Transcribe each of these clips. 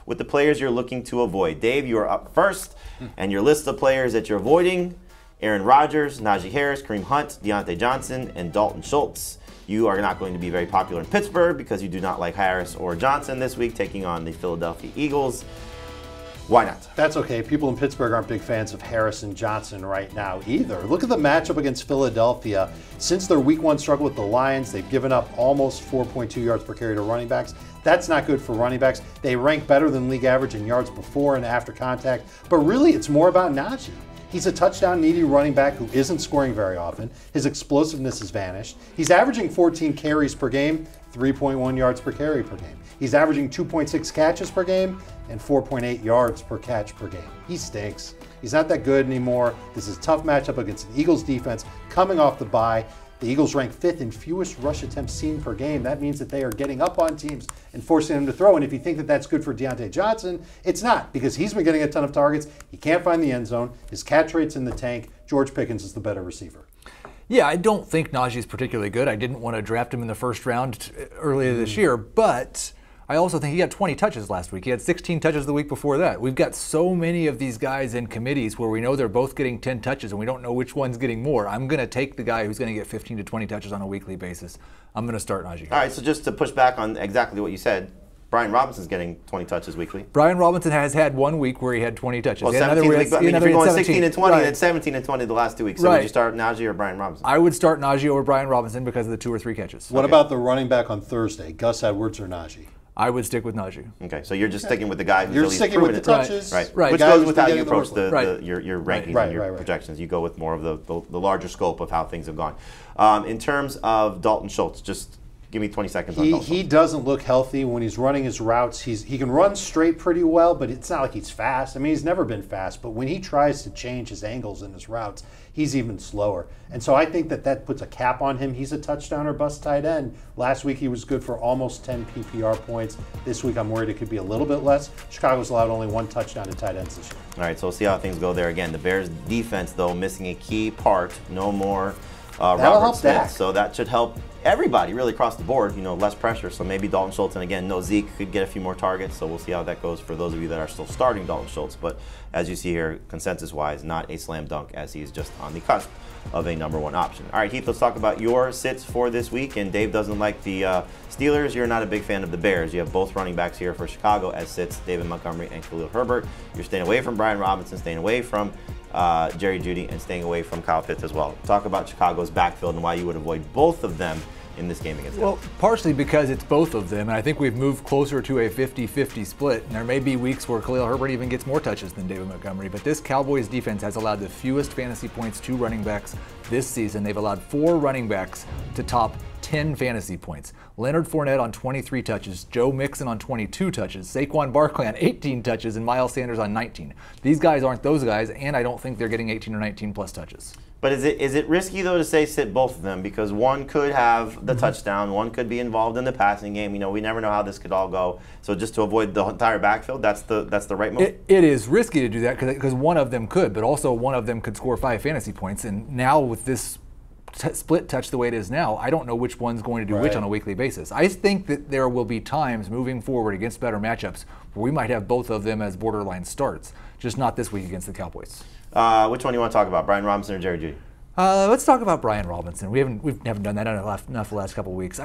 with the players you're looking to avoid. Dave, you are up first, and your list of players that you're avoiding: Aaron Rodgers, Najee Harris, Kareem Hunt, Deontay Johnson, and Dalton Schultz. You are not going to be very popular in Pittsburgh because you do not like Harris or Johnson this week, taking on the Philadelphia Eagles. Why not? That's okay. People in Pittsburgh aren't big fans of Harris and Johnson right now either. Look at the matchup against Philadelphia. Since their week 1 struggle with the Lions, they've given up almost 4.2 yards per carry to running backs. That's not good for running backs. They rank better than league average in yards before and after contact. But really, it's more about Najee. He's a touchdown-needy running back who isn't scoring very often. His explosiveness has vanished. He's averaging 14 carries per game, 3.1 yards per carry per game. He's averaging 2.6 catches per game and 4.8 yards per catch per game. He stinks. He's not that good anymore. This is a tough matchup against an Eagles defense coming off the bye. The Eagles rank 5th in fewest rush attempts seen per game. That means that they are getting up on teams and forcing them to throw. And if you think that that's good for Deontay Johnson, it's not, because he's been getting a ton of targets. He can't find the end zone. His catch rate's in the tank. George Pickens is the better receiver. Yeah, I don't think Najee's particularly good. I didn't want to draft him in the first round earlier this year, but I also think he got 20 touches last week. He had 16 touches the week before that. We've got so many of these guys in committees where we know they're both getting 10 touches and we don't know which one's getting more. I'm going to take the guy who's going to get 15 to 20 touches on a weekly basis. I'm going to start Najee. All right, so just to push back on exactly what you said, Brian Robinson's getting 20 touches weekly. Brian Robinson has had 1 week where he had 20 touches. Well, 17 weeks, I mean, if you're going 16 and 20, then 17 and 20 the last 2 weeks. So would you start Najee or Brian Robinson? I would start Najee over Brian Robinson because of the 2 or 3 catches. What about the running back on Thursday, Gus Edwards or Najee? I would stick with Najee. Okay, so you're just sticking with the guy who's You're at least sticking with the proven it. touches. Right. Which goes with how you approach your rankings and your right. projections. You go with more of the larger scope of how things have gone. In terms of Dalton Schultz, just give me 20 seconds on Dalton Schultz. He doesn't look healthy when he's running his routes. He can run straight pretty well, but it's not like he's fast. I mean, he's never been fast, but when he tries to change his angles in his routes, he's even slower. And so I think that puts a cap on him. He's a touchdown or bust tight end. Last week he was good for almost 10 PPR points. This week I'm worried it could be a little bit less. Chicago's allowed only 1 touchdown to tight ends this year. All right, so we'll see how things go there. Again, the Bears defense, though, missing a key part. No more Robert Smith. So that should help everybody really across the board, less pressure. So maybe Dalton Schultz, and again, no Zeke, could get a few more targets. So we'll see how that goes for those of you that are still starting Dalton Schultz. But as you see here, consensus-wise, not a slam dunk, as he's just on the cusp of a #1 option. All right, Heath, let's talk about your sits for this week. And Dave doesn't like the Steelers. You're not a big fan of the Bears. You have both running backs here for Chicago as sits, David Montgomery and Khalil Herbert. You're staying away from Brian Robinson, staying away from Jerry Jeudy, and staying away from Kyle Pitts as well. Talk about Chicago's backfield and why you would avoid both of them in this game against them. Well, partially because it's both of them, and I think we've moved closer to a 50-50 split. And there may be weeks where Khalil Herbert even gets more touches than David Montgomery, but this Cowboys defense has allowed the fewest fantasy points to running backs this season. They've allowed 4 running backs to top 10 fantasy points. Leonard Fournette on 23 touches, Joe Mixon on 22 touches, Saquon Barkley on 18 touches, and Miles Sanders on 19. These guys aren't those guys, and I don't think they're getting 18 or 19 plus touches. But is it risky, though, to say sit both of them? Because one could have the touchdown, one could be involved in the passing game. We never know how this could all go. So just to avoid the entire backfield, that's the right move? It is risky to do that because one of them could, but also one of them could score 5 fantasy points. And now with this split touch the way it is now, I don't know which one's going to do which on a weekly basis. I think that there will be times moving forward against better matchups where we might have both of them as borderline starts, just not this week against the Cowboys. Which one do you want to talk about, Brian Robinson or Jerry Jeudy? Let's talk about Brian Robinson. We haven't done that enough the last couple of weeks.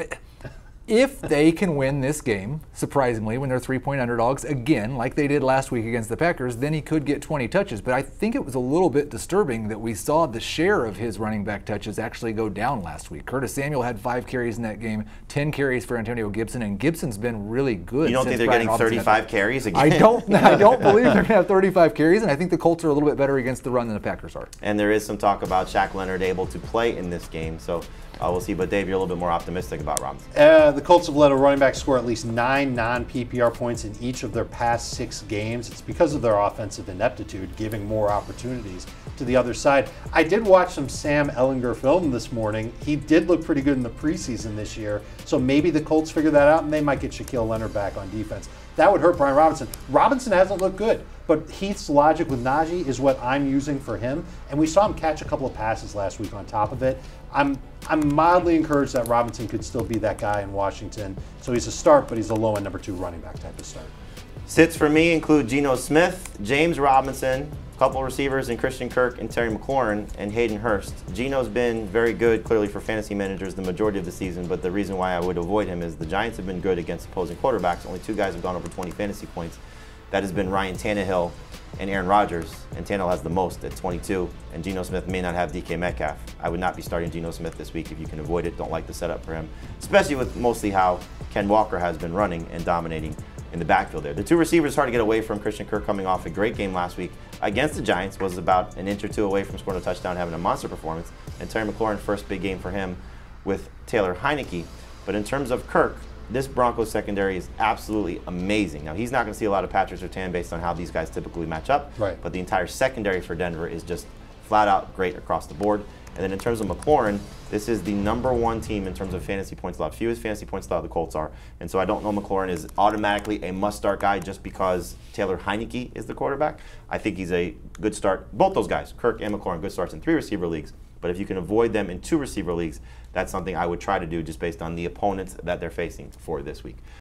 If they can win this game, surprisingly, when they're 3-point underdogs, again, like they did last week against the Packers, then he could get 20 touches. But I think it was a little bit disturbing that we saw the share of his running back touches actually go down last week. Curtis Samuel had 5 carries in that game, 10 carries for Antonio Gibson, and Gibson's been really good. You don't think they're getting 35 carries again? I don't believe they're going to have 35 carries, and I think the Colts are a little bit better against the run than the Packers are. And there is some talk about Shaq Leonard able to play in this game, so we'll see. But Dave, you're a little bit more optimistic about Robinson. The Colts have let a running back score at least 9 non-PPR points in each of their past 6 games. It's because of their offensive ineptitude, giving more opportunities to the other side. I did watch some Sam Ehlinger film this morning. He did look pretty good in the preseason this year, so maybe the Colts figure that out and they might get Shaquille Leonard back on defense. That would hurt Brian Robinson. Robinson hasn't looked good, but Heath's logic with Najee is what I'm using for him, and we saw him catch a couple of passes last week on top of it. I'm mildly encouraged that Robinson could still be that guy in Washington. So he's a start, but he's a low-end #2 running back type of start. Sits for me include Geno Smith, James Robinson, a couple receivers in Christian Kirk and Terry McLaurin, and Hayden Hurst. Geno's been very good, clearly, for fantasy managers the majority of the season, but the reason why I would avoid him is the Giants have been good against opposing quarterbacks. Only 2 guys have gone over 20 fantasy points. That has been Ryan Tannehill and Aaron Rodgers, and Tannehill has the most at 22, and Geno Smith may not have DK Metcalf. I would not be starting Geno Smith this week if you can avoid it. Don't like the setup for him, especially with mostly how Ken Walker has been running and dominating in the backfield there. The 2 receivers hard to get away from. Christian Kirk, coming off a great game last week against the Giants, was about an inch or 2 away from scoring a touchdown, having a monster performance, and Terry McLaurin, first big game for him with Taylor Heineke. But in terms of Kirk, this Broncos secondary is absolutely amazing. Now, he's not going to see a lot of Patrick Surtain based on how these guys typically match up, right, but the entire secondary for Denver is just flat out great across the board. And then in terms of McLaurin, this is the #1 team in terms of fantasy points allowed. Fewest fantasy points allowed the Colts are. And so I don't know McLaurin is automatically a must-start guy just because Taylor Heineke is the quarterback. I think he's a good start. Both those guys, Kirk and McLaurin, good starts in 3 receiver leagues. But if you can avoid them in 2 receiver leagues, that's something I would try to do just based on the opponents that they're facing for this week.